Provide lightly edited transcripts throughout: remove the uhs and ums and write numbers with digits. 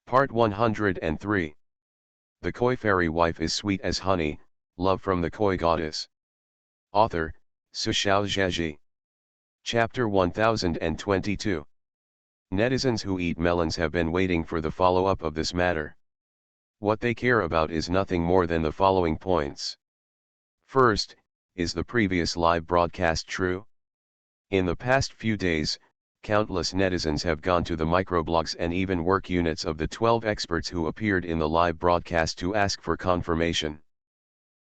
Part 103. The Koi Fairy Wife is Sweet as Honey, Love from the Koi Goddess. Author, Su Xiaozhaji. Chapter 1022. Netizens who eat melons have been waiting for the follow-up of this matter. What they care about is nothing more than the following points. First, is the previous live broadcast true? In the past few days, countless netizens have gone to the microblogs and even work units of the 12 experts who appeared in the live broadcast to ask for confirmation.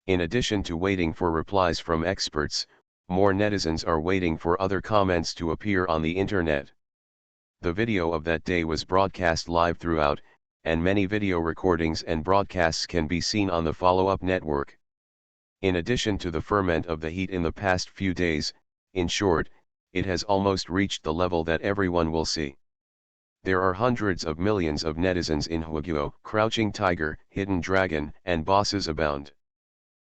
In addition to waiting for replies from experts, more netizens are waiting for other comments to appear on the internet. The video of that day was broadcast live throughout, and many video recordings and broadcasts can be seen on the follow-up network. In addition to the ferment of the heat in the past few days, in short, it has almost reached the level that everyone will see. There are hundreds of millions of netizens in Huaguo, Crouching Tiger, Hidden Dragon, and bosses abound.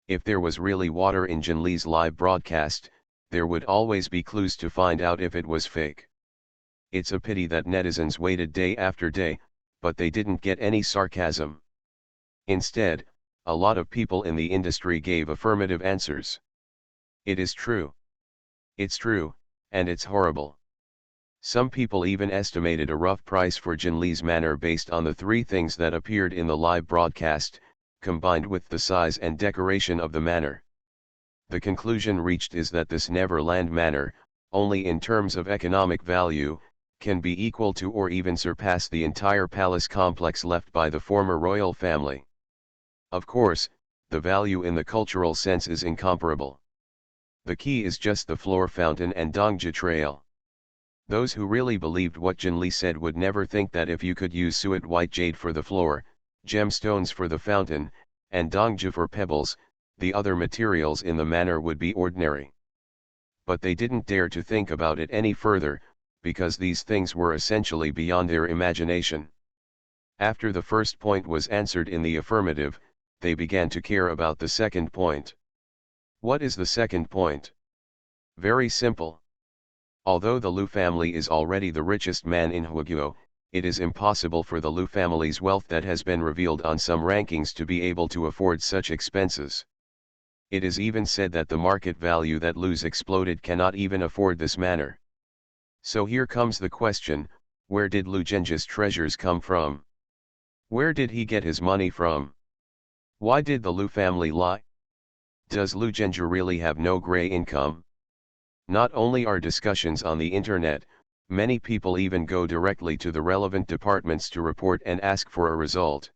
If there was really water in Jinli's live broadcast, there would always be clues to find out if it was fake. It's a pity that netizens waited day after day, but they didn't get any sarcasm. Instead, a lot of people in the industry gave affirmative answers. It is true. It's true, and it's horrible. Some people even estimated a rough price for Jinli's manor based on the three things that appeared in the live broadcast, combined with the size and decoration of the manor. The conclusion reached is that this Neverland manor, only in terms of economic value, can be equal to or even surpass the entire palace complex left by the former royal family. Of course, the value in the cultural sense is incomparable. The key is just the floor fountain and Dongji trail. Those who really believed what Jinli said would never think that if you could use suet white jade for the floor, gemstones for the fountain, and Dongji for pebbles, the other materials in the manor would be ordinary. But they didn't dare to think about it any further, because these things were essentially beyond their imagination. After the first point was answered in the affirmative, they began to care about the second point. What is the second point? Very simple. Although the Lu family is already the richest man in Huaguo, it is impossible for the Lu family's wealth that has been revealed on some rankings to be able to afford such expenses. It is even said that the market value that Lu's exploded cannot even afford this manor. So here comes the question, where did Lu Zhenji's treasures come from? Where did he get his money from? Why did the Lu family lie? Does Lu Zhenji really have no gray income? Not only are discussions on the internet, many people even go directly to the relevant departments to report and ask for a result.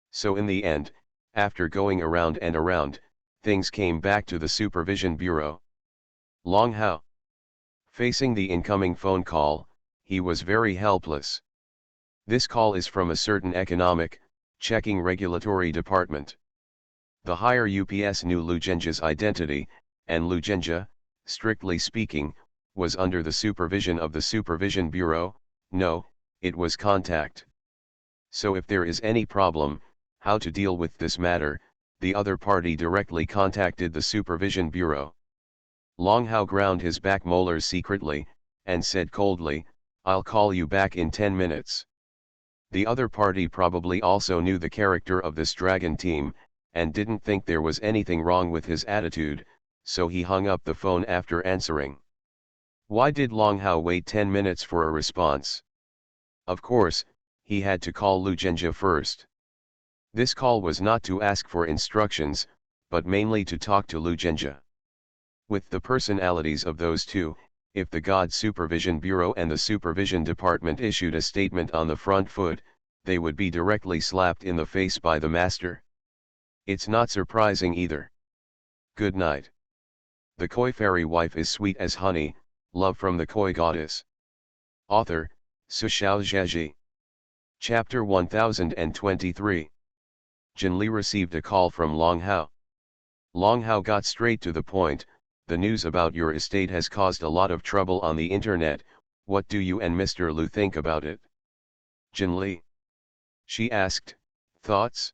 So in the end, after going around and around, things came back to the Supervision Bureau. Long Hao. Facing the incoming phone call, he was very helpless. This call is from a certain economic, checking regulatory department. The higher UPS knew Lu Zhenji's identity, and Lu Zhenji, strictly speaking, was under the supervision of the Supervision Bureau. No, it was contact. So if there is any problem, how to deal with this matter, the other party directly contacted the Supervision Bureau. Long Hao ground his back molars secretly, and said coldly, "I'll call you back in 10 minutes. The other party probably also knew the character of this dragon team, and didn't think there was anything wrong with his attitude, so he hung up the phone after answering. Why did Long Hao wait 10 minutes for a response? Of course, he had to call Lu Zhenji first. This call was not to ask for instructions, but mainly to talk to Lu Zhenji. With the personalities of those two, if the God Supervision Bureau and the Supervision Department issued a statement on the front foot, they would be directly slapped in the face by the master. It's not surprising either. Good night. The Koi Fairy Wife is Sweet as Honey, Love from the Koi Goddess. Author, Su Xiaozhaji. Chapter 1023. Jinli received a call from Long Hao. Long Hao got straight to the point. The news about your estate has caused a lot of trouble on the internet. What do you and Mr. Lu think about it? Jinli. She asked, thoughts?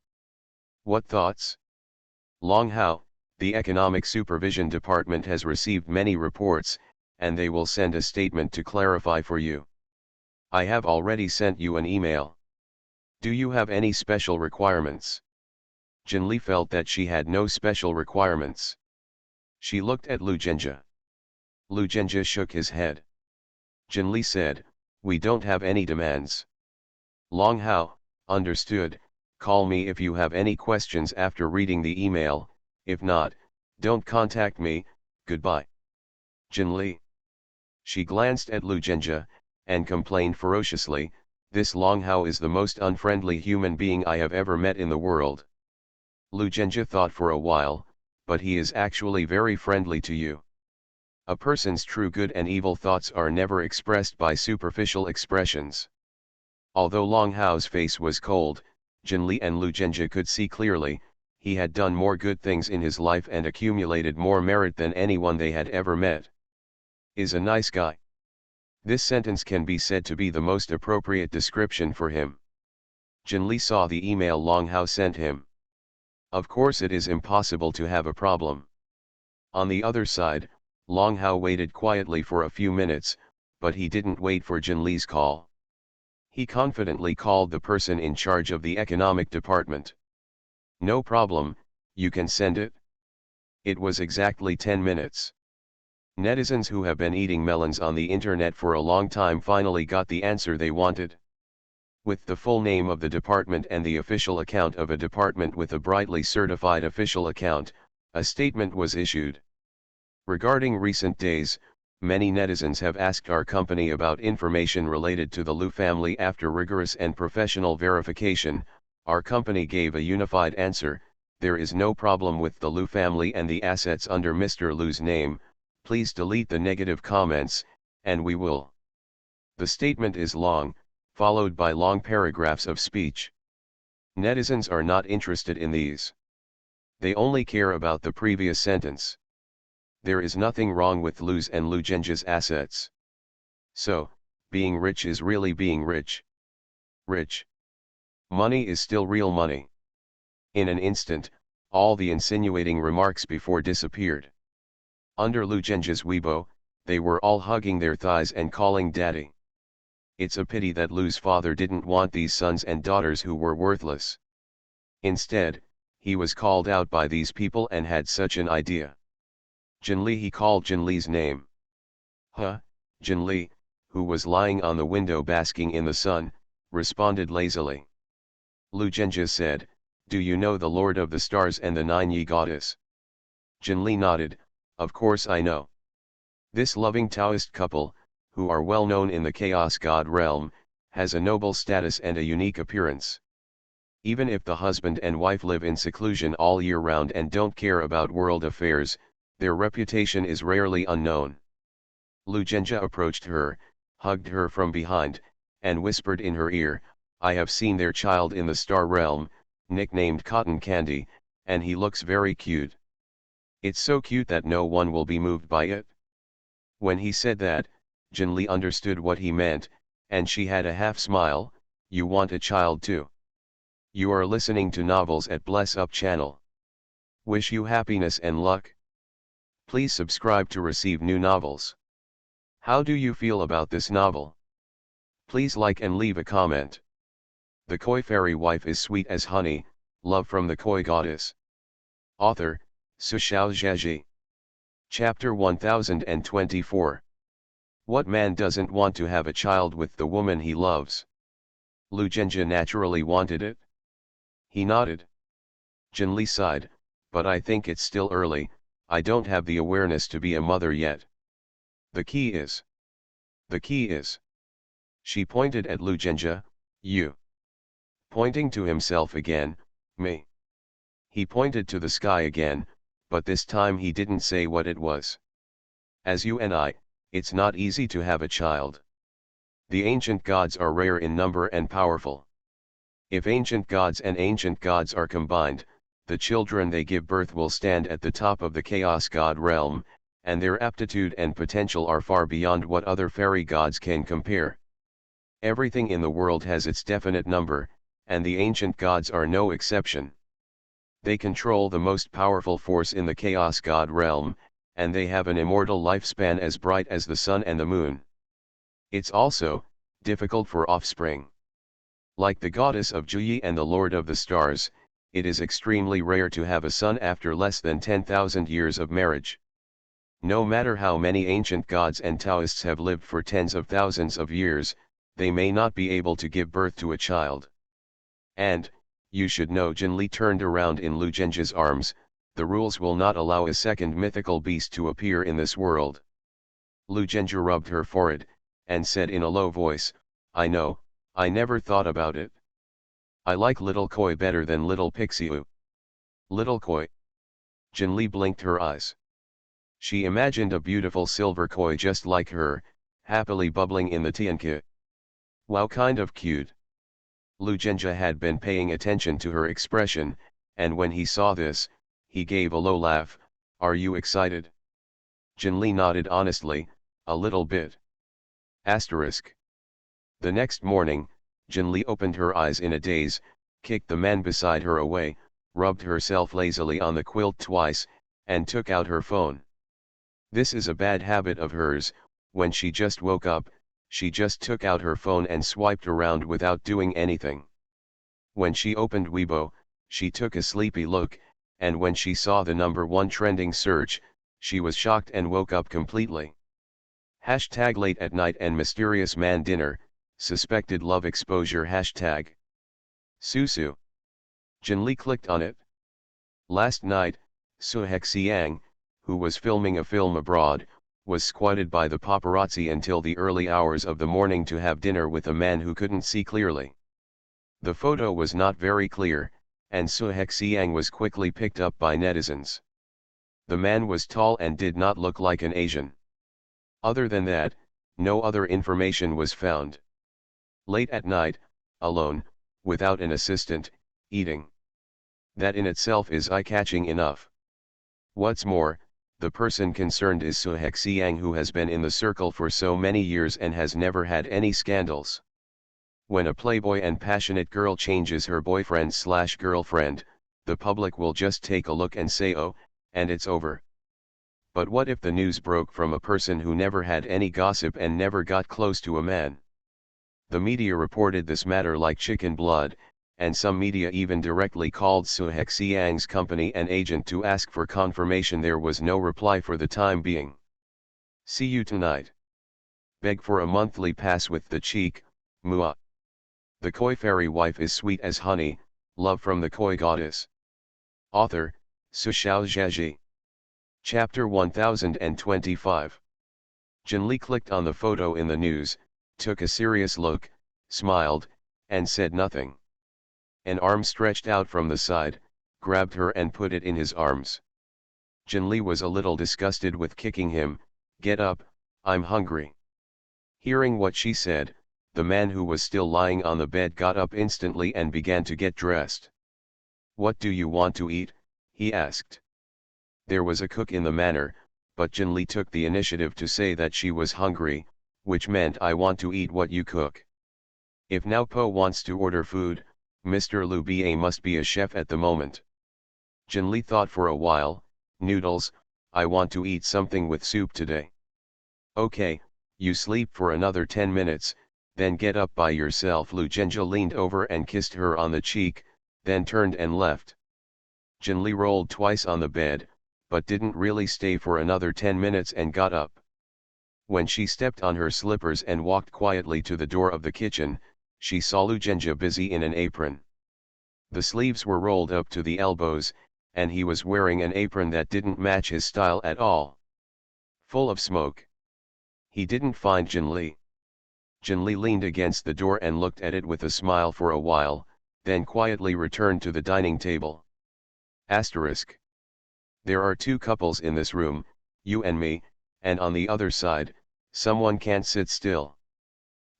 What thoughts? Long Hao, the Economic Supervision Department has received many reports, and they will send a statement to clarify for you. I have already sent you an email. Do you have any special requirements? Jinli felt that she had no special requirements. She looked at Lu Zhenjie. Lu Zhenjie shook his head. Jinli said, we don't have any demands. Long Hao, understood, call me if you have any questions after reading the email, if not, don't contact me, goodbye. Jinli. She glanced at Lu Zhenjie, and complained ferociously, this Long Hao is the most unfriendly human being I have ever met in the world. Lu Zhenjie thought for a while, but he is actually very friendly to you. A person's true good and evil thoughts are never expressed by superficial expressions. Although Long Hao's face was cold, Jinli and Lu Zhenjie could see clearly, he had done more good things in his life and accumulated more merit than anyone they had ever met. Is a nice guy. This sentence can be said to be the most appropriate description for him. Jinli saw the email Long Hao sent him. Of course it is impossible to have a problem. On the other side, Long Hao waited quietly for a few minutes, but he didn't wait for Jinli's call. He confidently called the person in charge of the economic department. No problem, you can send it. It was exactly 10 minutes. Netizens who have been eating melons on the internet for a long time finally got the answer they wanted. With the full name of the department and the official account of a department with a brightly certified official account, a statement was issued. Regarding recent days, many netizens have asked our company about information related to the Lu family. After rigorous and professional verification, our company gave a unified answer, there is no problem with the Lu family and the assets under Mr. Lu's name. Please delete the negative comments, and we will. The statement is long, followed by long paragraphs of speech. Netizens are not interested in these. They only care about the previous sentence. There is nothing wrong with Lu's and Lu Zhenjie's assets. So, being rich is really being rich. Rich. Money is still real money. In an instant, all the insinuating remarks before disappeared. Under Lu Zhenjie's Weibo, they were all hugging their thighs and calling daddy. It's a pity that Lu's father didn't want these sons and daughters who were worthless. Instead, he was called out by these people and had such an idea. Jinli. He called Jinli's name. Huh, Jinli, who was lying on the window basking in the sun, responded lazily. Lu Zhenjie said, do you know the Lord of the Stars and the Nine-Yi goddess? Jinli nodded, of course I know. This loving Taoist couple, who are well known in the Chaos God realm, has a noble status and a unique appearance. Even if the husband and wife live in seclusion all year round and don't care about world affairs, their reputation is rarely unknown. Lu Zhenjie approached her, hugged her from behind, and whispered in her ear, I have seen their child in the star realm, nicknamed Cotton Candy, and he looks very cute. It's so cute that no one will be moved by it. When he said that, Jinli understood what he meant, and she had a half smile, you want a child too. You are listening to novels at Bless Up channel. Wish you happiness and luck. Please subscribe to receive new novels. How do you feel about this novel? Please like and leave a comment. The Koi Fairy Wife is sweet as honey, love from the Koi Goddess. Author, Sushao Zhaji. Chapter 1024. What man doesn't want to have a child with the woman he loves? Lu Zhenjie naturally wanted it. He nodded. Jinli sighed, but I think it's still early, I don't have the awareness to be a mother yet. The key is. She pointed at Lu Zhenjie, you. Pointing to himself again, me. He pointed to the sky again, but this time he didn't say what it was. As you and I, it's not easy to have a child. The ancient gods are rare in number and powerful. If ancient gods and ancient gods are combined, the children they give birth will stand at the top of the Chaos God realm, and their aptitude and potential are far beyond what other fairy gods can compare. Everything in the world has its definite number, and the ancient gods are no exception. They control the most powerful force in the Chaos God realm, and they have an immortal lifespan as bright as the sun and the moon. It's also difficult for offspring. Like the goddess of Juyi and the lord of the stars, it is extremely rare to have a son after less than 10,000 years of marriage. No matter how many ancient gods and Taoists have lived for tens of thousands of years, they may not be able to give birth to a child. And, you should know, Jinli turned around in Lu Zhenjia's arms. The rules will not allow a second mythical beast to appear in this world. Lu Zhenjia rubbed her forehead, and said in a low voice, I know, I never thought about it. I like little koi better than little Pixiu. Little koi. Jinli blinked her eyes. She imagined a beautiful silver koi just like her, happily bubbling in the tianke. Wow, kind of cute. Lu Zhenjia had been paying attention to her expression, and when he saw this, he gave a low laugh. Are you excited? Jinli nodded honestly, a little bit. Asterisk. The next morning, Jinli opened her eyes in a daze, kicked the man beside her away, rubbed herself lazily on the quilt twice, and took out her phone. This is a bad habit of hers. When she just woke up, she just took out her phone and swiped around without doing anything. When she opened Weibo, she took a sleepy look, and when she saw the #1 trending search, she was shocked and woke up completely. Hashtag late at night and mysterious man dinner, suspected love exposure hashtag. Susu. Jinli clicked on it. Last night, Su Hexiang, who was filming a film abroad, was squatted by the paparazzi until the early hours of the morning to have dinner with a man who couldn't see clearly. The photo was not very clear, and Su Hexiang was quickly picked up by netizens. The man was tall and did not look like an Asian. Other than that, no other information was found. Late at night, alone, without an assistant, eating. That in itself is eye-catching enough. What's more, the person concerned is Su Hexiang, who has been in the circle for so many years and has never had any scandals. When a playboy and passionate girl changes her boyfriend/girlfriend, the public will just take a look and say oh, and it's over. But what if the news broke from a person who never had any gossip and never got close to a man? The media reported this matter like chicken blood, and some media even directly called Su Hexiang's company and agent to ask for confirmation. There was no reply for the time being. See you tonight. Beg for a monthly pass with the cheek, mua. The koi fairy wife is sweet as honey, love from the koi goddess. Author, Su Xiaozhaji. Chapter 1025. Jinli clicked on the photo in the news, took a serious look, smiled, and said nothing. An arm stretched out from the side, grabbed her and put it in his arms. Jinli was a little disgusted with kicking him. Get up, I'm hungry. Hearing what she said, the man who was still lying on the bed got up instantly and began to get dressed. What do you want to eat? He asked. There was a cook in the manor, but Jinli took the initiative to say that she was hungry, which meant I want to eat what you cook. If now Po wants to order food, Mr. Lu Ba must be a chef at the moment. Jinli thought for a while. Noodles, I want to eat something with soup today. Okay, you sleep for another 10 minutes, then get up by yourself. Lu Zhenjia leaned over and kissed her on the cheek, then turned and left. Jinli rolled twice on the bed, but didn't really stay for another 10 minutes and got up. When she stepped on her slippers and walked quietly to the door of the kitchen, she saw Lu Zhenjia busy in an apron. The sleeves were rolled up to the elbows, and he was wearing an apron that didn't match his style at all. Full of smoke. He didn't find Jinli. Jinli leaned against the door and looked at it with a smile for a while, then quietly returned to the dining table. Asterisk. There are 2 couples in this room, you and me, and on the other side, someone can't sit still.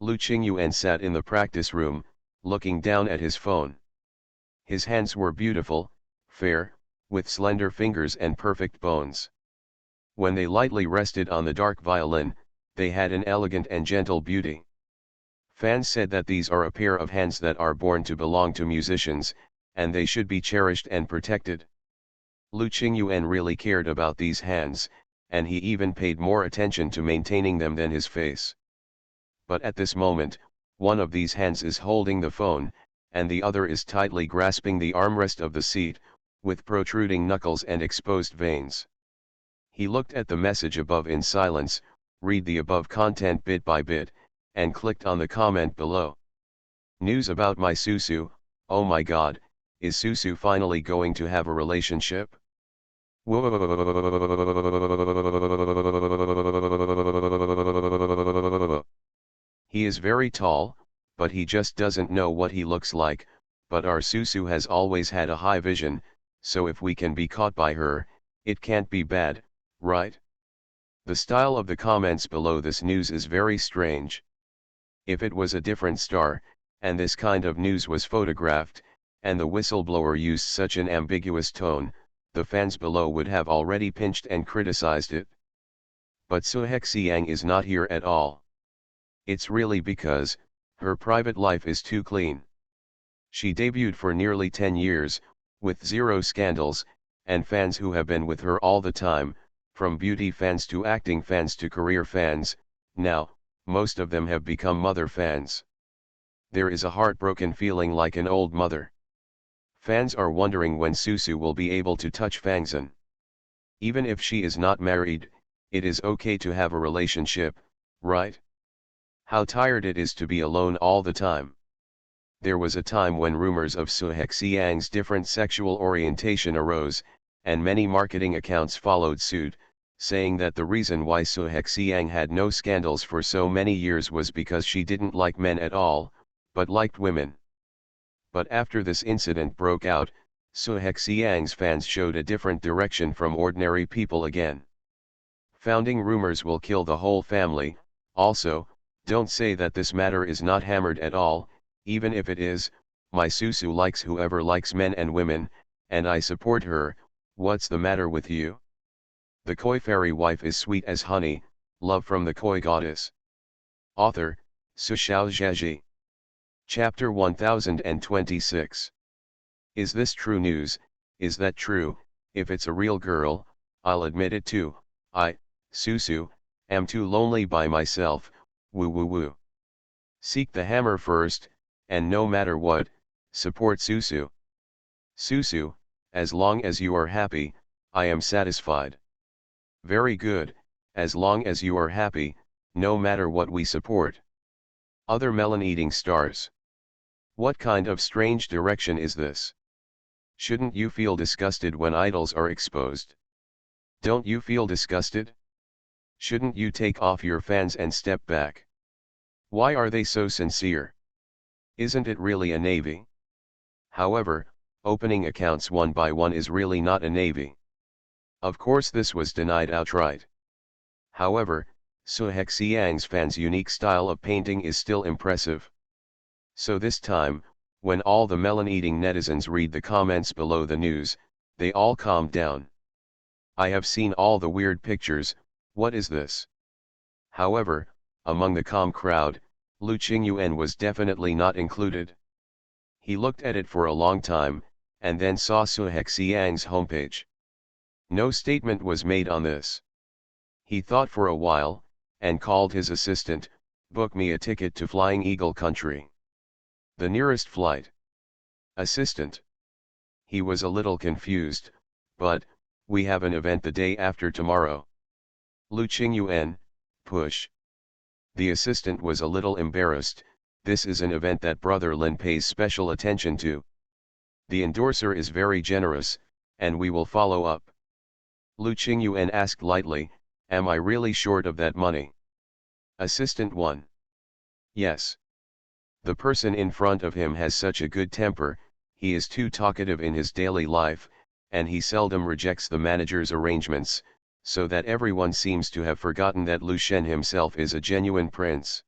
Lu Qingyuan sat in the practice room, looking down at his phone. His hands were beautiful, fair, with slender fingers and perfect bones. When they lightly rested on the dark violin, they had an elegant and gentle beauty. Fans said that these are a pair of hands that are born to belong to musicians, and they should be cherished and protected. Lu Qingyuan really cared about these hands, and he even paid more attention to maintaining them than his face. But at this moment, One of these hands is holding the phone, and the other is tightly grasping the armrest of the seat, with protruding knuckles and exposed veins. He looked at the message above in silence, read the above content bit by bit, and clicked on the comment below. News about my Susu, oh my god, is Susu finally going to have a relationship? He is very tall, but he just doesn't know what he looks like, but our Susu has always had a high vision, so if we can be caught by her, it can't be bad, right? The style of the comments below this news is very strange. If it was a different star, and this kind of news was photographed, and the whistleblower used such an ambiguous tone, the fans below would have already pinched and criticized it. But Suhexiang is not here at all. It's really because her private life is too clean. She debuted for nearly 10 years, with zero scandals, and fans who have been with her all the time, from beauty fans to acting fans to career fans. Now, most of them have become mother fans. There is a heartbroken feeling like an old mother. Fans are wondering when Susu will be able to touch Fangzhen. Even if she is not married, it is okay to have a relationship, right? How tired it is to be alone all the time. There was a time when rumors of Suhexiang's different sexual orientation arose, and many marketing accounts followed suit, saying that the reason why Suhexiang had no scandals for so many years was because she didn't like men at all, but liked women. But after this incident broke out, Suhexiang's fans showed a different direction from ordinary people again. Founding rumors will kill the whole family. Also, don't say that this matter is not hammered at all. Even if it is, my Susu likes whoever likes men and women, and I support her. What's the matter with you? The koi fairy wife is sweet as honey, love from the koi goddess. Author, Su Xiaozhaji. Chapter 1026. Is this true news? Is that true? If it's a real girl, I'll admit it too. I, Susu, am too lonely by myself. Woo woo woo. Seek the hammer first, and no matter what, support Susu. Susu, as long as you are happy, I am satisfied. Very good, as long as you are happy, no matter what we support. Other melon-eating stars. What kind of strange direction is this? Shouldn't you feel disgusted when idols are exposed? Don't you feel disgusted? Shouldn't you take off your fans and step back? Why are they so sincere? Isn't it really a navy? However, opening accounts one by one is really not a navy. Of course this was denied outright. However, Suhexiang's fans' unique style of painting is still impressive. So this time, when all the melon-eating netizens read the comments below the news, they all calmed down. I have seen all the weird pictures, what is this? However, among the calm crowd, Lu Qingyuan was definitely not included. He looked at it for a long time, and then saw Suhexiang's homepage. No statement was made on this. He thought for a while, and called his assistant, book me a ticket to Flying Eagle Country. The nearest flight. Assistant. He was a little confused, but, we have an event the day after tomorrow. Lu Qingyuan, push. The assistant was a little embarrassed. This is an event that Brother Lin pays special attention to. The endorser is very generous, and we will follow up. Lu Qingyuan asked lightly, am I really short of that money? Assistant 1. Yes. The person in front of him has such a good temper, he is too talkative in his daily life, and he seldom rejects the manager's arrangements, so that everyone seems to have forgotten that Lu Shen himself is a genuine prince.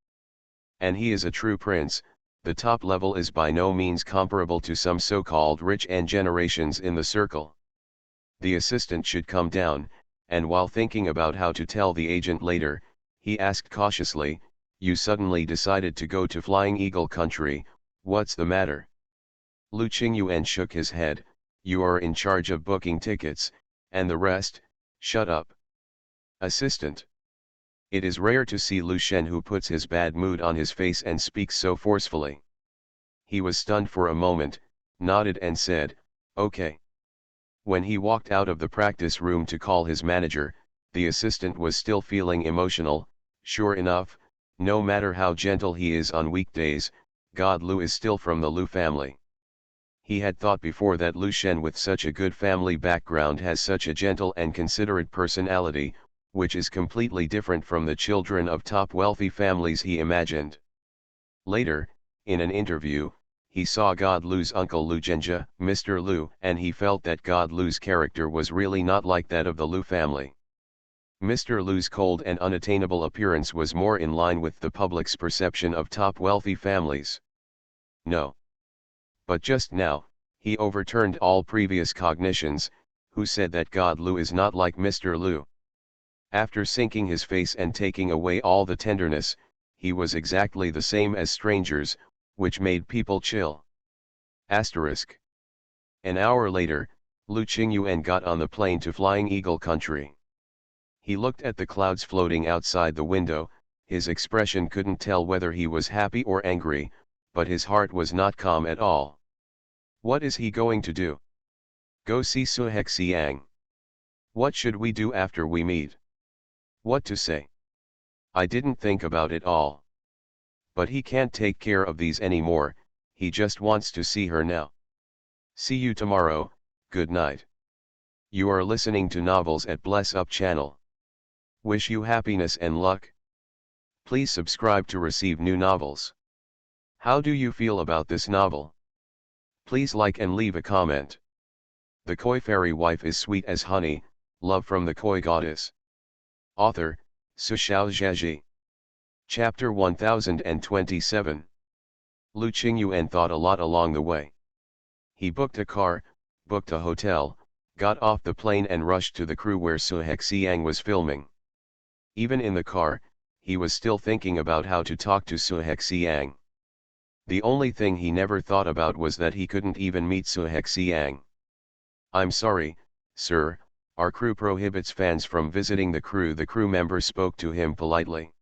And he is a true prince. The top level is by no means comparable to some so-called rich and generations in the circle. The assistant should come down, and while thinking about how to tell the agent later, he asked cautiously, you suddenly decided to go to Flying Eagle Country, what's the matter? Lu Qingyuan shook his head, you are in charge of booking tickets, and the rest, shut up. Assistant. It is rare to see Lu Shen who puts his bad mood on his face and speaks so forcefully. He was stunned for a moment, nodded and said, "Okay." When he walked out of the practice room to call his manager, the assistant was still feeling emotional. Sure enough, no matter how gentle he is on weekdays, God Lu is still from the Lu family. He had thought before that Lu Shen with such a good family background has such a gentle and considerate personality, which is completely different from the children of top wealthy families he imagined. Later, in an interview, he saw God Lu's uncle Lu Zhenjie, Mr. Lu, and he felt that God Lu's character was really not like that of the Lu family. Mr. Lu's cold and unattainable appearance was more in line with the public's perception of top wealthy families. No. But just now, he overturned all previous cognitions, who said that God Lu is not like Mr. Lu. After sinking his face and taking away all the tenderness, he was exactly the same as strangers, which made people chill. Asterisk. An hour later, Lu Qingyuan got on the plane to Flying Eagle country. He looked at the clouds floating outside the window. His expression couldn't tell whether he was happy or angry, but his heart was not calm at all. What is he going to do? Go see Su Hexiang. What should we do after we meet? What to say? I didn't think about it all. But he can't take care of these anymore, he just wants to see her now. See you tomorrow, good night. You are listening to Novels at Bless Up channel. Wish you happiness and luck. Please subscribe to receive new novels. How do you feel about this novel? Please like and leave a comment. The Koi Fairy Wife is sweet as honey, love from the Koi Goddess. Author, Su Xiaozhaji. Chapter 1027. Lu Qingyuan thought a lot along the way. He booked a car, booked a hotel, got off the plane and rushed to the crew where Su Hexiang was filming. Even in the car, he was still thinking about how to talk to Su Hexiang. The only thing he never thought about was that he couldn't even meet Su Hexiang. "I'm sorry, sir, our crew prohibits fans from visiting the crew." The crew member spoke to him politely.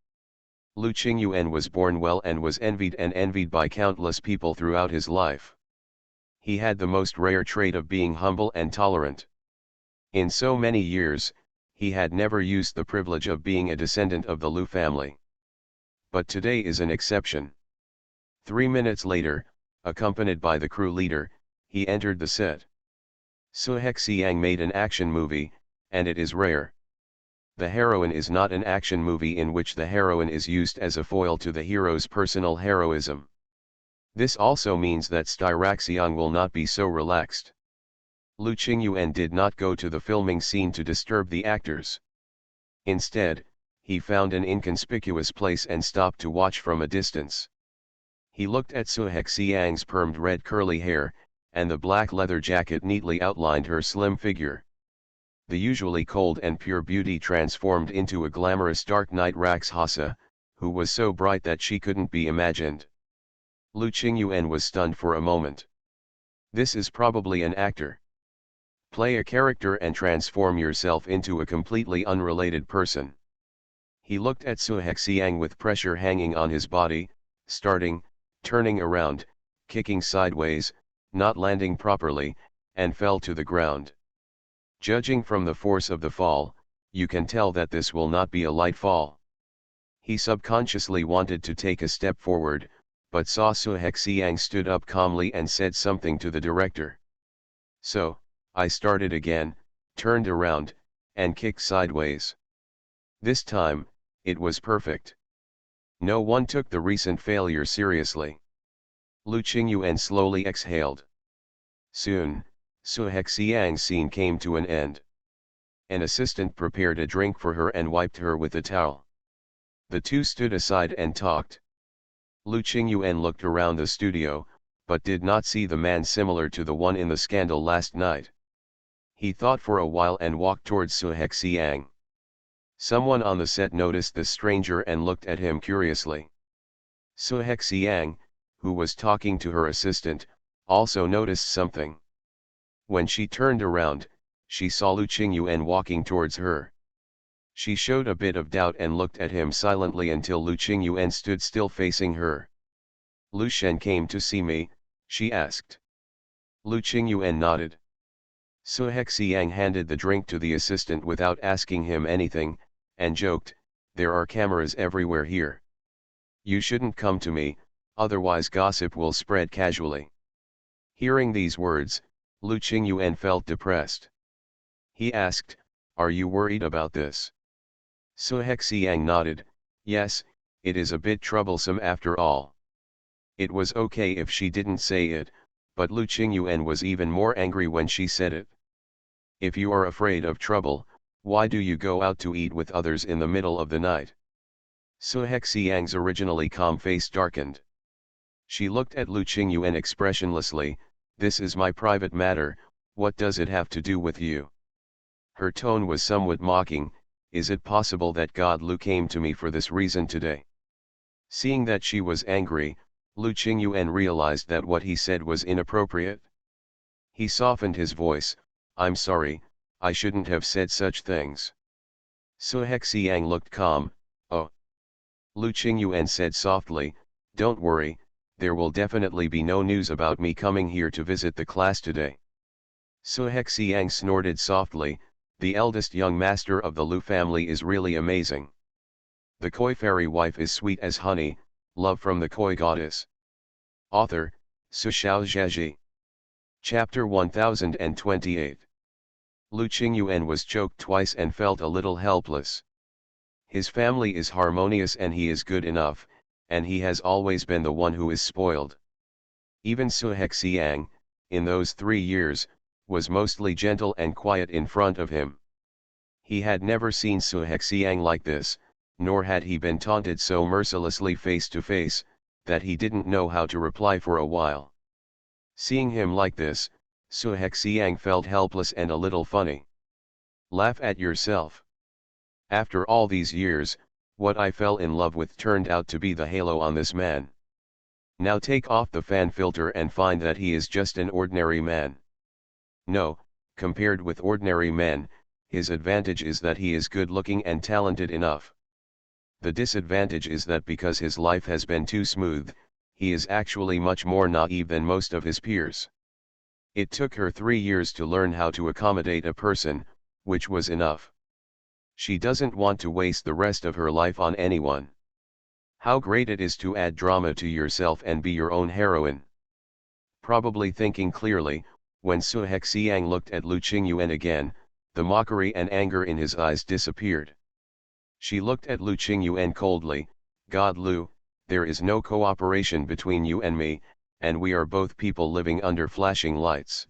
Lu Qingyuan was born well and was envied by countless people throughout his life. He had the most rare trait of being humble and tolerant. In so many years, he had never used the privilege of being a descendant of the Lu family. But today is an exception. 3 minutes later, accompanied by the crew leader, he entered the set. Su Hexiang made an action movie, and it is rare. The heroine is not an action movie in which the heroine is used as a foil to the hero's personal heroism. This also means that Styraxiang will not be so relaxed. Lu Qingyuan did not go to the filming scene to disturb the actors. Instead, he found an inconspicuous place and stopped to watch from a distance. He looked at Su Hexiang's permed red curly hair, and the black leather jacket neatly outlined her slim figure. The usually cold and pure beauty transformed into a glamorous dark knight Rakshasa, who was so bright that she couldn't be imagined. Lu Qingyuan was stunned for a moment. This is probably an actor. Play a character and transform yourself into a completely unrelated person. He looked at Su Hexiang with pressure hanging on his body, starting, turning around, kicking sideways, not landing properly, and fell to the ground. Judging from the force of the fall, you can tell that this will not be a light fall. He subconsciously wanted to take a step forward, but saw Su Hexiang stood up calmly and said something to the director. So, I started again, turned around, and kicked sideways. This time, it was perfect. No one took the recent failure seriously. Lu Qingyuan slowly exhaled. Soon, Su Hexiang's scene came to an end. An assistant prepared a drink for her and wiped her with a towel. The two stood aside and talked. Lu Qingyuan looked around the studio, but did not see the man similar to the one in the scandal last night. He thought for a while and walked towards Su Hexiang. Someone on the set noticed the stranger and looked at him curiously. Su Hexiang, who was talking to her assistant, also noticed something. When she turned around, she saw Lu Qingyuan walking towards her. She showed a bit of doubt and looked at him silently until Lu Qingyuan stood still facing her. Lu Shen came to see me, she asked. Lu Qingyuan nodded. Su Hexiang handed the drink to the assistant without asking him anything, and joked, "There are cameras everywhere here. You shouldn't come to me, otherwise gossip will spread casually." Hearing these words, Lu Qingyuan felt depressed. He asked, "Are you worried about this?" Su Hexiang nodded, "Yes, it is a bit troublesome after all." It was okay if she didn't say it, but Lu Qingyuan was even more angry when she said it. "If you are afraid of trouble, why do you go out to eat with others in the middle of the night?" Su Hexiang's originally calm face darkened. She looked at Lu Qingyuan expressionlessly. "This is my private matter, what does it have to do with you?" Her tone was somewhat mocking. "Is it possible that God Lu came to me for this reason today?" Seeing that she was angry, Lu Qingyuan realized that what he said was inappropriate. He softened his voice, "I'm sorry, I shouldn't have said such things." Su Hexiang looked calm. "Oh." Lu Qingyuan said softly, "Don't worry, there will definitely be no news about me coming here to visit the class today." Su Hexiang snorted softly, "The eldest young master of the Lu family is really amazing. The koi fairy wife is sweet as honey, love from the koi goddess." Author, Su Xiaozhaji. Chapter 1028. Lu Qingyuan was choked twice and felt a little helpless. His family is harmonious and he is good enough, and he has always been the one who is spoiled. Even Su Hexiang, in those 3 years, was mostly gentle and quiet in front of him. He had never seen Su Hexiang like this, nor had he been taunted so mercilessly face to face, that he didn't know how to reply for a while. Seeing him like this, Su Hexiang felt helpless and a little funny. "Laugh at yourself. After all these years, what I fell in love with turned out to be the halo on this man. Now take off the fan filter and find that he is just an ordinary man. No, compared with ordinary men, his advantage is that he is good looking and talented enough. The disadvantage is that because his life has been too smooth, he is actually much more naive than most of his peers. It took her 3 years to learn how to accommodate a person, which was enough. She doesn't want to waste the rest of her life on anyone. How great it is to add drama to yourself and be your own heroine." Probably thinking clearly, when Su Hexiang looked at Lu Qingyuan again, the mockery and anger in his eyes disappeared. She looked at Lu Qingyuan coldly, "God Lu, there is no cooperation between you and me, and we are both people living under flashing lights.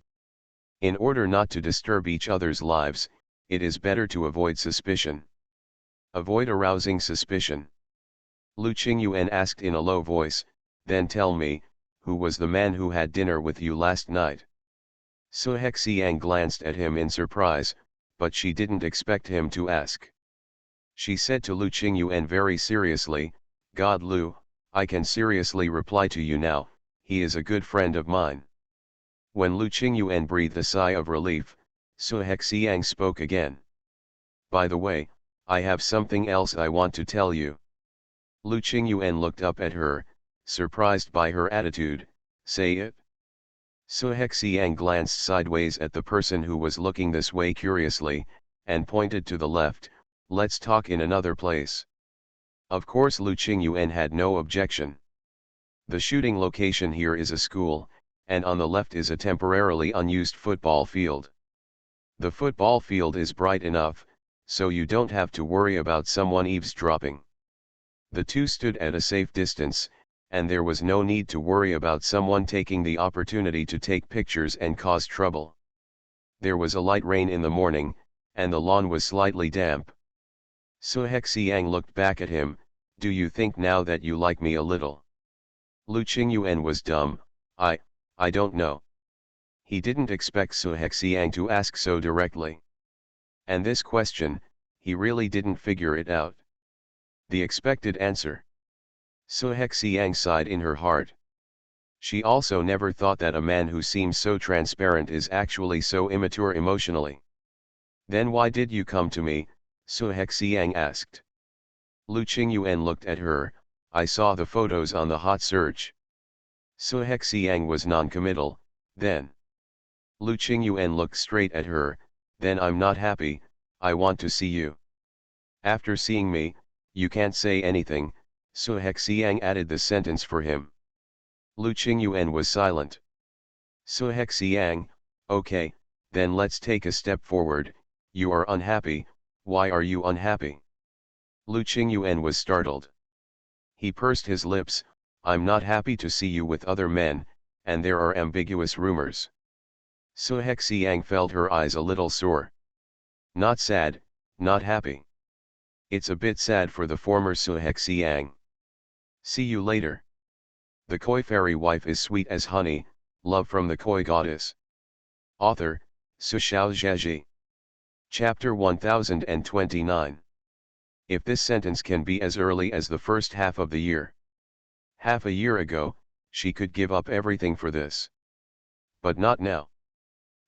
In order not to disturb each other's lives, it is better to avoid suspicion. Avoid arousing suspicion." Lu Qingyuan asked in a low voice, "Then tell me, who was the man who had dinner with you last night?" Su Hexiang glanced at him in surprise, but she didn't expect him to ask. She said to Lu Qingyuan very seriously, "God Lu, I can seriously reply to you now, he is a good friend of mine." When Lu Qingyuan breathed a sigh of relief, Su Hexiang spoke again. "By the way, I have something else I want to tell you." Lu Qingyuan looked up at her, surprised by her attitude. "Say it." Su Hexiang glanced sideways at the person who was looking this way curiously, and pointed to the left, "Let's talk in another place." Of course Lu Qingyuan had no objection. The shooting location here is a school, and on the left is a temporarily unused football field. The football field is bright enough, so you don't have to worry about someone eavesdropping. The two stood at a safe distance, and there was no need to worry about someone taking the opportunity to take pictures and cause trouble. There was a light rain in the morning, and the lawn was slightly damp. Su Hexiang looked back at him, "Do you think now that you like me a little?" Lu Qingyuan was dumb. I don't know." He didn't expect Su Hexiang to ask so directly. And this question, he really didn't figure it out. The expected answer. Su Hexiang sighed in her heart. She also never thought that a man who seems so transparent is actually so immature emotionally. "Then why did you come to me?" Su Hexiang asked. Lu Qingyuan looked at her. I saw the photos on the hot search. Su Hexiang was non-committal. Then Lu Qingyuan looked straight at her. Then I'm not happy, I want to see you. After seeing me, you can't say anything, Su Hexiang added the sentence for him. Lu Qingyuan was silent. Su Hexiang, okay, then let's take a step forward. You are unhappy. Why are you unhappy? Lu Qingyuan was startled. He pursed his lips. I'm not happy to see you with other men, and there are ambiguous rumors. Su Hexiang felt her eyes a little sore. Not sad, not happy. It's a bit sad for the former Su Hexiang. See you later. The Koi fairy wife is sweet as honey, love from the Koi goddess. Author, Su Xiaozhaji. Chapter 1029. If this sentence can be as early as the first half of the year. Half a year ago, she could give up everything for this. But not now.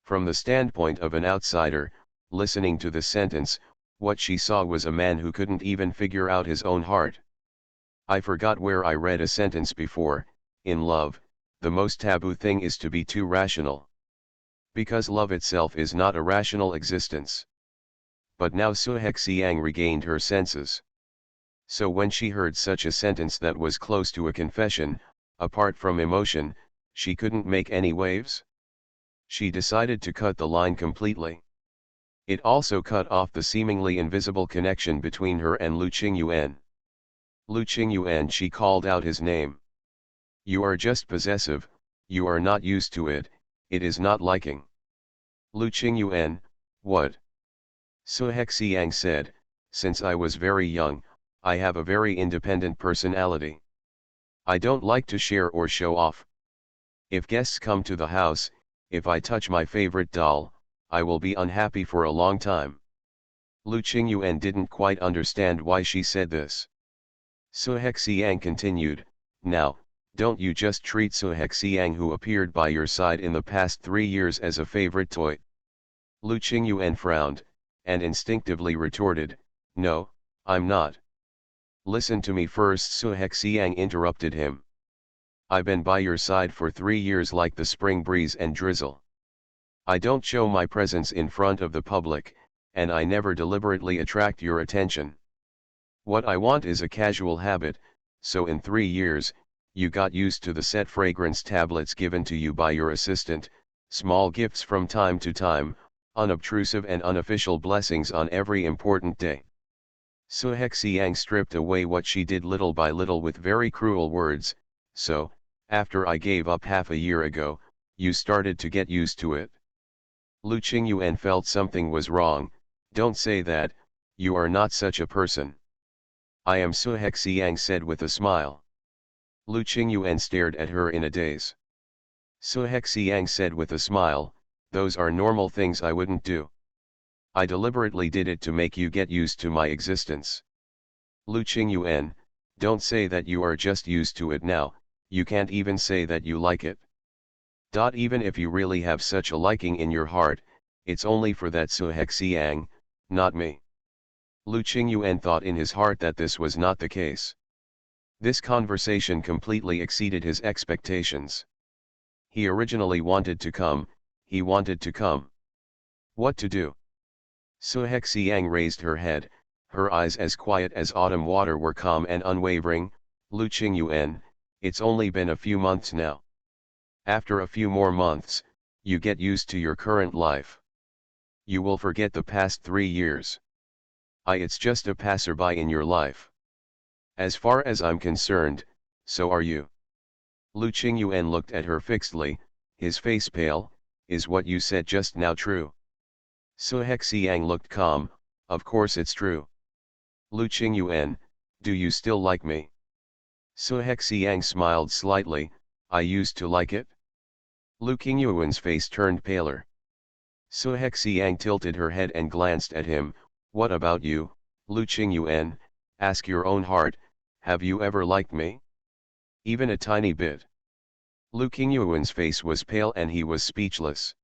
From the standpoint of an outsider, listening to this sentence, what she saw was a man who couldn't even figure out his own heart. I forgot where I read a sentence before, in love, the most taboo thing is to be too rational. Because love itself is not a rational existence. But now Su Hexiang regained her senses. So when she heard such a sentence that was close to a confession, apart from emotion, she couldn't make any waves. She decided to cut the line completely. It also cut off the seemingly invisible connection between her and Lu Qingyuan. Lu Qingyuan, she called out his name. You are just possessive, you are not used to it, it is not liking. Lu Qingyuan, what? Su Hexiang said, since I was very young, I have a very independent personality. I don't like to share or show off. If guests come to the house, if I touch my favorite doll, I will be unhappy for a long time. Lu Qingyuan didn't quite understand why she said this. Su Hexiang continued, now, don't you just treat Su Hexiang who appeared by your side in the past 3 years as a favorite toy. Lu Qingyuan frowned, and instinctively retorted, no, I'm not. Listen to me first, Su Hexiang interrupted him. I've been by your side for 3 years like the spring breeze and drizzle. I don't show my presence in front of the public, and I never deliberately attract your attention. What I want is a casual habit, so in 3 years, you got used to the set fragrance tablets given to you by your assistant, small gifts from time to time, unobtrusive and unofficial blessings on every important day. Su Hexiang stripped away what she did little by little with very cruel words, so, after I gave up half a year ago, you started to get used to it. Lu Qingyuan felt something was wrong. Don't say that, you are not such a person. I am, Su Hexiang said with a smile. Lu Qingyuan stared at her in a daze. Su Hexiang said with a smile, those are normal things I wouldn't do. I deliberately did it to make you get used to my existence. Lu Qingyuan, don't say that you are just used to it now, you can't even say that you like it. Even if you really have such a liking in your heart, it's only for that Su Hexiang, not me. Lu Qingyuan thought in his heart that this was not the case. This conversation completely exceeded his expectations. He originally wanted to come, he wanted to come. What to do? Su Hexiang raised her head, her eyes as quiet as autumn water were calm and unwavering. Lu Qingyuan, it's only been a few months now. After a few more months, you get used to your current life. You will forget the past 3 years. It's just a passerby in your life. As far as I'm concerned, so are you. Lu Qingyuan looked at her fixedly, his face pale. Is what you said just now true? Su Hexiang looked calm, of course it's true. Lu Qingyuan, do you still like me? Su Hexiang smiled slightly, I used to like it. Lu Qingyuan's face turned paler. Su Hexiang tilted her head and glanced at him, what about you, Lu Qingyuan, ask your own heart, have you ever liked me? Even a tiny bit. Lu Qingyuan's face was pale and he was speechless.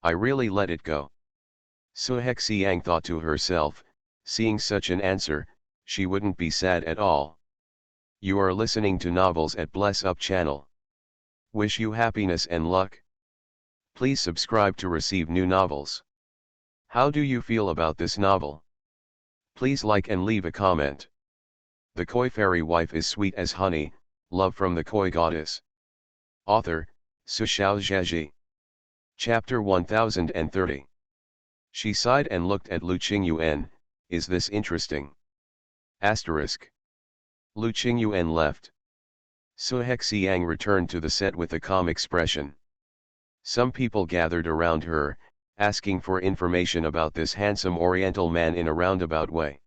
I really let it go. Su Hexiang thought to herself, Seeing such an answer, she wouldn't be sad at all. You are listening to Novels at Bless Up channel. Wish you happiness and luck. Please subscribe to receive new novels. How do you feel about this novel? Please like and leave a comment. The Koi Fairy Wife is Sweet as Honey, Love from the Koi Goddess. Author, Su Xiaozhaji. Chapter 1030. She sighed and looked at Lu Qingyuan. Is this interesting? Asterisk. Lu Qingyuan left. Su Hexiang returned to the set with a calm expression. Some people gathered around her, asking for information about this handsome Oriental man in a roundabout way.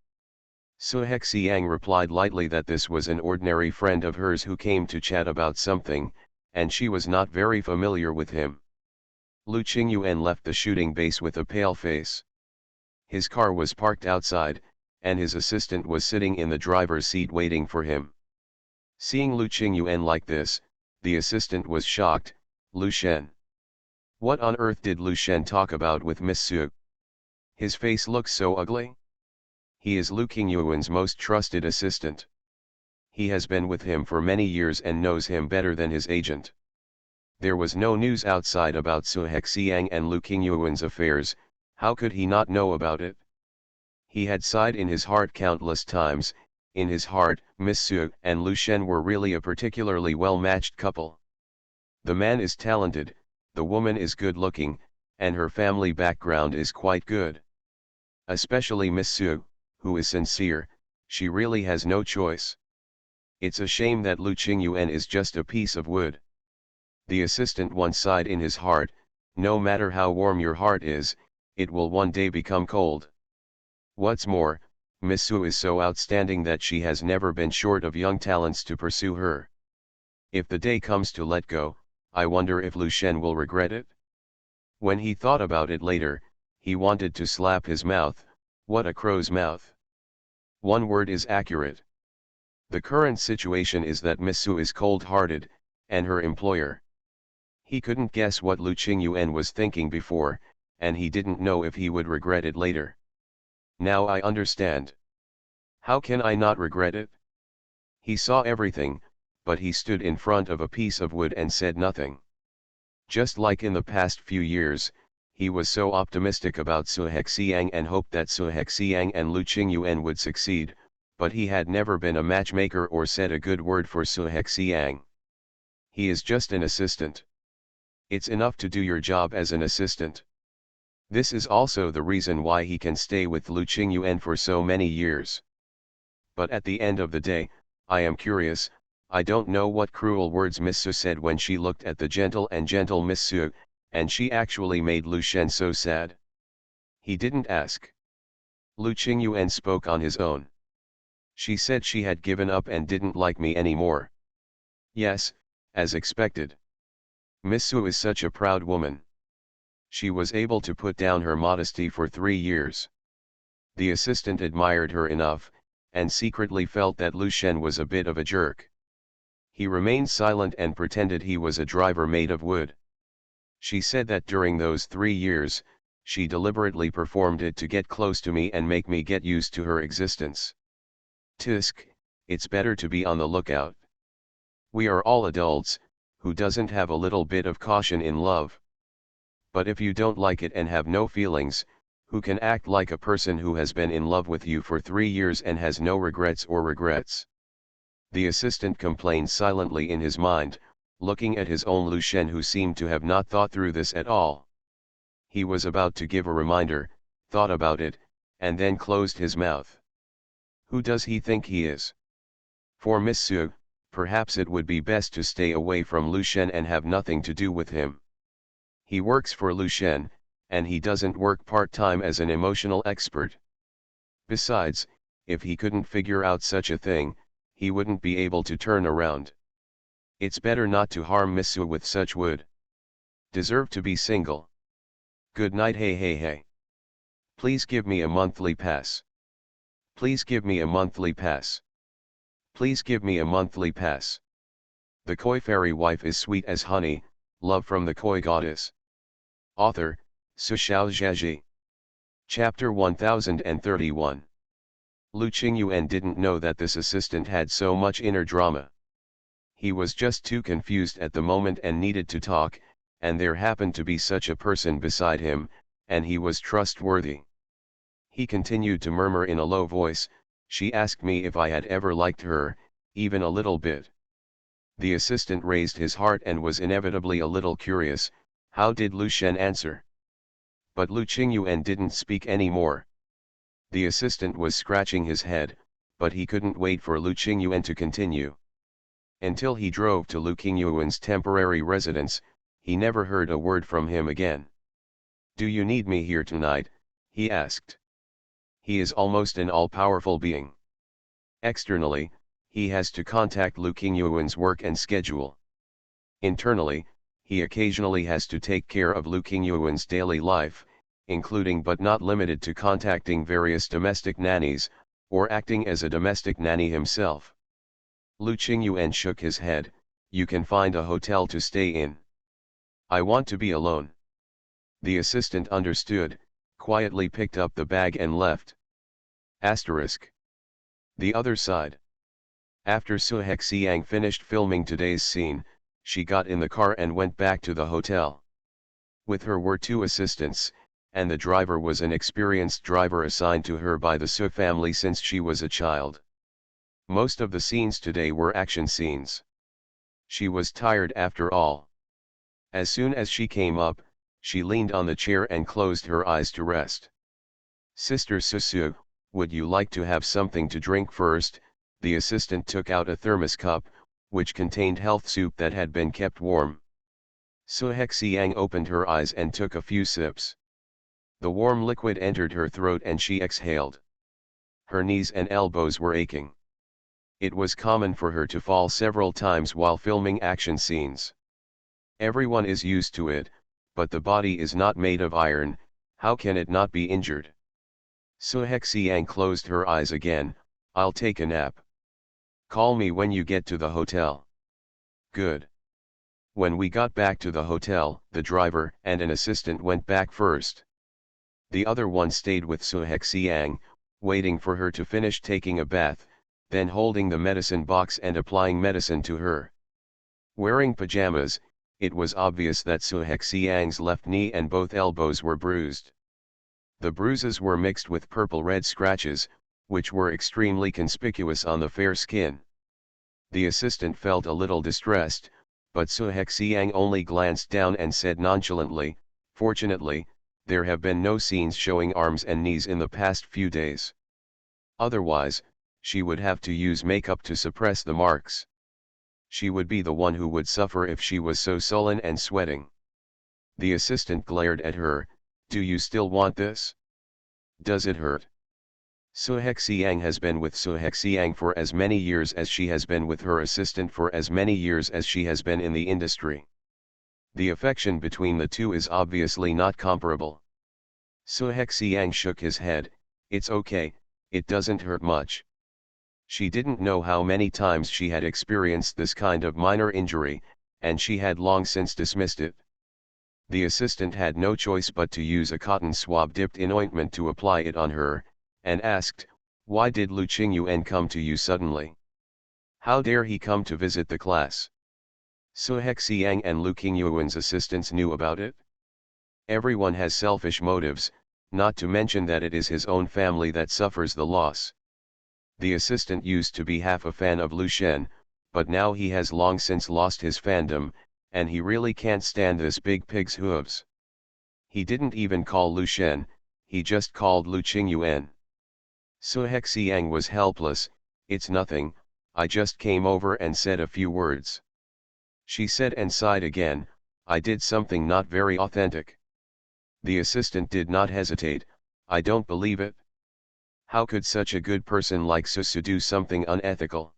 Su Hexiang replied lightly that this was an ordinary friend of hers who came to chat about something, and she was not very familiar with him. Lu Qingyuan left the shooting base with a pale face. His car was parked outside, and his assistant was sitting in the driver's seat waiting for him. Seeing Lu Qingyuan like this, the assistant was shocked. Lu Shen. What on earth did Lu Shen talk about with Miss Su? His face looks so ugly. He is Lu Qingyuan's most trusted assistant. He has been with him for many years and knows him better than his agent. There was no news outside about Su Hexiang and Lu Qingyuan's affairs. How could he not know about it? He had sighed in his heart countless times. In his heart, Miss Su and Lu Shen were really a particularly well-matched couple. The man is talented, the woman is good-looking, and her family background is quite good. Especially Miss Su, who is sincere. She really has no choice. It's a shame that Lu Qingyuan is just a piece of wood. The assistant once sighed in his heart. No matter how warm your heart is, it will one day become cold. What's more, Miss Su is so outstanding that she has never been short of young talents to pursue her. If the day comes to let go, I wonder if Lu Shen will regret it? When he thought about it later, he wanted to slap his mouth. What a crow's mouth. One word is accurate. The current situation is that Miss Su is cold-hearted, and her employer. He couldn't guess what Lu Qingyuan was thinking before, and he didn't know if he would regret it later. Now I understand. How can I not regret it? He saw everything, but he stood in front of a piece of wood and said nothing. Just like in the past few years, he was so optimistic about Su Hexiang and hoped that Su Hexiang and Lu Qingyuan would succeed, but he had never been a matchmaker or said a good word for Su Hexiang. He is just an assistant. It's enough to do your job as an assistant. This is also the reason why he can stay with Lu Qingyuan for so many years. But at the end of the day, I am curious. I don't know what cruel words Miss Su said when she looked at the gentle Miss Su, and she actually made Lu Shen so sad. He didn't ask. Lu Qingyuan spoke on his own. She said she had given up and didn't like me anymore. Yes, as expected. Miss Su is such a proud woman. She was able to put down her modesty for 3 years. The assistant admired her enough, and secretly felt that Lu Shen was a bit of a jerk. He remained silent and pretended he was a driver made of wood. She said that during those 3 years, she deliberately performed it to get close to me and make me get used to her existence. Tisk, it's better to be on the lookout. We are all adults, who doesn't have a little bit of caution in love? But if you don't like it and have no feelings, who can act like a person who has been in love with you for 3 years and has no regrets or regrets? The assistant complained silently in his mind, looking at his own Lu Shen, who seemed to have not thought through this at all. He was about to give a reminder, thought about it, and then closed his mouth. Who does he think he is? For Miss Su, perhaps it would be best to stay away from Lu Shen and have nothing to do with him. He works for Lu Shen, and he doesn't work part-time as an emotional expert. Besides, if he couldn't figure out such a thing, he wouldn't be able to turn around. It's better not to harm Miss Su with such wood. Deserve to be single. Good night. Hey. Please give me a monthly pass. Please give me a monthly pass. Please give me a monthly pass. The Koi Fairy Wife is Sweet as Honey, Love from the Koi Goddess. Author, Su Xiaozhaji. Chapter 1031. Lu Qingyuan didn't know that this assistant had so much inner drama. He was just too confused at the moment and needed to talk, and there happened to be such a person beside him, and he was trustworthy. He continued to murmur in a low voice, "She asked me if I had ever liked her, even a little bit." The assistant raised his heart and was inevitably a little curious, how did Lu Shen answer? But Lu Qingyuan didn't speak any more. The assistant was scratching his head, but he couldn't wait for Lu Qingyuan to continue. Until he drove to Lu Qingyuan's temporary residence, he never heard a word from him again. "Do you need me here tonight?" he asked. He is almost an all-powerful being. Externally, he has to contact Lu Qingyuan's work and schedule. Internally, he occasionally has to take care of Lu Qingyuan's daily life, including but not limited to contacting various domestic nannies, or acting as a domestic nanny himself. Lu Qingyuan shook his head, "You can find a hotel to stay in." "I want to be alone." The assistant understood, quietly picked up the bag and left. Asterisk. The other side. After Su Hexiang finished filming today's scene, she got in the car and went back to the hotel. With her were 2 assistants, and the driver was an experienced driver assigned to her by the Su family since she was a child. Most of the scenes today were action scenes. She was tired after all. As soon as she came up, she leaned on the chair and closed her eyes to rest. "Sister Susu, would you like to have something to drink first?" The assistant took out a thermos cup, which contained health soup that had been kept warm. Su Hexiang opened her eyes and took a few sips. The warm liquid entered her throat and she exhaled. Her knees and elbows were aching. It was common for her to fall several times while filming action scenes. Everyone is used to it, but the body is not made of iron, how can it not be injured? Su Hexiang closed her eyes again. "I'll take a nap. Call me when you get to the hotel." "Good." When we got back to the hotel, the driver and an assistant went back first. The other one stayed with Su Hexiang, waiting for her to finish taking a bath, then holding the medicine box and applying medicine to her. Wearing pajamas, it was obvious that Su Hexiang's left knee and both elbows were bruised. The bruises were mixed with purple-red scratches, which were extremely conspicuous on the fair skin. The assistant felt a little distressed, but Su Hexiang only glanced down and said nonchalantly, "Fortunately, there have been no scenes showing arms and knees in the past few days. Otherwise, she would have to use makeup to suppress the marks. She would be the one who would suffer if she was so sullen and sweating." The assistant glared at her, "Do you still want this? Does it hurt?" Su Hexiang has been with Su Hexiang for as many years as she has been with her assistant for as many years as she has been in the industry. The affection between the two is obviously not comparable. Su Hexiang shook his head, "It's okay, it doesn't hurt much." She didn't know how many times she had experienced this kind of minor injury, and she had long since dismissed it. The assistant had no choice but to use a cotton swab dipped in ointment to apply it on her, and asked, "Why did Lu Qingyuan come to you suddenly? How dare he come to visit the class?" Su Hexiang and Lu Qingyuan's assistants knew about it. Everyone has selfish motives, not to mention that it is his own family that suffers the loss. The assistant used to be half a fan of Lu Shen, but now he has long since lost his fandom, and he really can't stand this big pig's hooves. He didn't even call Lu Shen, he just called Lu Qingyuan. Su Hexiang was helpless. "It's nothing, I just came over and said a few words," she said and sighed again. "I did something not very authentic." The assistant did not hesitate. "I don't believe it. How could such a good person like Susu do something unethical?"